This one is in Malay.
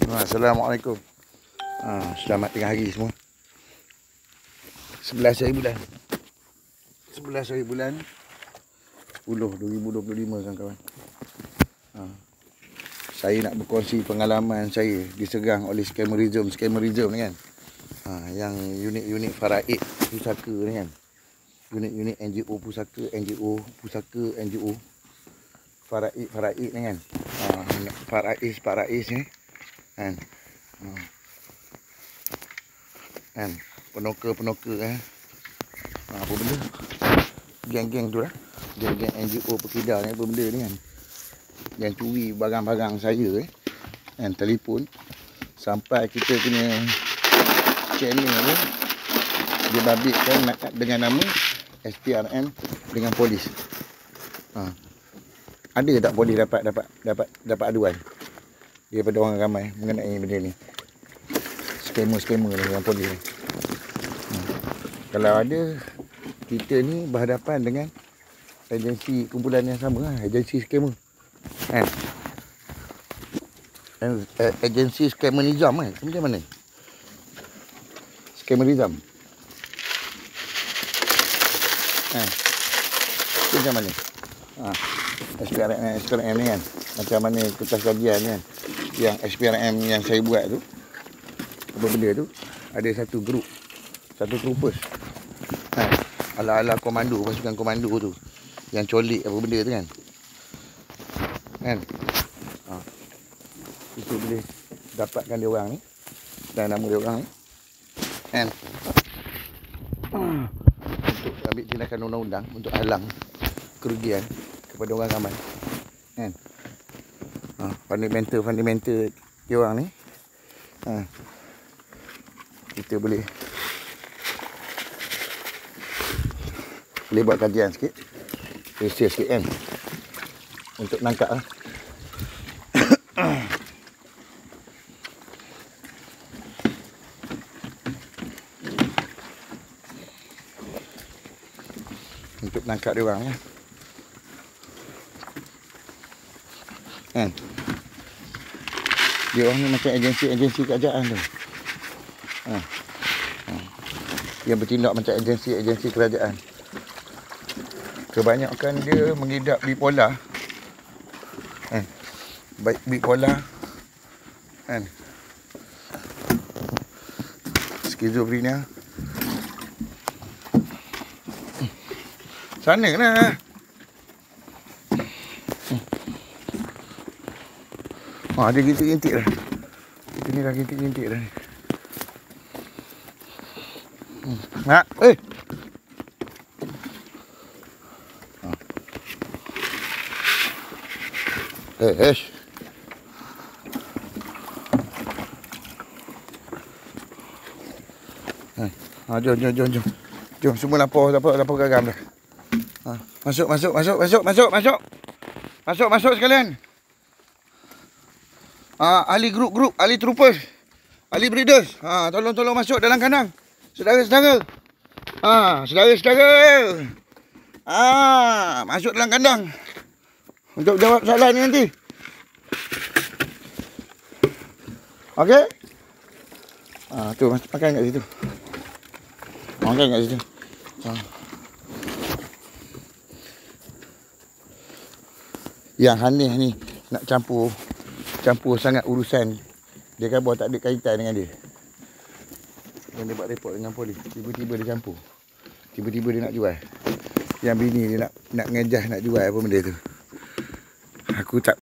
Assalamualaikum. Selamat tengah hari semua. 11 hari bulan 10 2025 kawan-kawan. Saya nak berkongsi pengalaman saya diserang oleh scammerism ni kan. Yang unit-unit Faraid pusaka ni kan. Unit-unit NGO pusaka, NGO Faraid ni kan. Farais ni kan. Kan penoka apa benda geng-geng tu lah, geng-geng NGO Pekidar ni apa benda ni kan, yang curi barang-barang saya kan, telefon sampai kita punya channel ni dia babitkan dengan nama SPRM dengan polis. Ada tak polis dapat aduan daripada orang ramai mengenai benda ni, scammer ni dengan polis ni? Kalau ada, kita ni berhadapan dengan agensi kumpulan yang sama lah, agensi scammer kan. Agensi scammerism kan, macam mana? Scammerism itu macam mana? SPRM ni kan, macam mana kertas kajian kan, yang SPRM yang saya buat tu, apa benda tu, ada satu grup, satu troopers ala-ala komando, pasukan komando tu, yang colik apa benda tu kan. Kita boleh dapatkan dia orang ni dan nama dia orang ni kan, untuk ambil tindakan undang-undang untuk halang kerugian kepada orang ramai kan. Fundamental dia orang ni kita boleh buat kajian sikit, research sikit kan, untuk nangkap lah. Untuk nangkap dia orang kan. Dia orang ni macam agensi kerajaan tu. Yang bertindak macam agensi kerajaan. Kebanyakan dia mengidap bipolar. Baik bipolar kan, skizofrenia. Sana lah. Dia gintik-gintik dah. Ini dah gintik-gintik dah ni. Jom semua lapor garam dah. Masuk sekalian. Ahli grup, ahli troopers, ahli breeders, tolong masuk dalam kandang. Saudara-saudara. Masuk dalam kandang untuk jawab soalan ni nanti. Okey? Tu makan kat situ. Yang Hanif ni nak campur sangat urusan. Dia kan tak ada kaitan dengan dia. Yang dia buat report dengan polis, tiba-tiba dia campur. Tiba-tiba dia nak jual. Yang bini dia nak ngejas, nak jual apa benda tu. Aku tak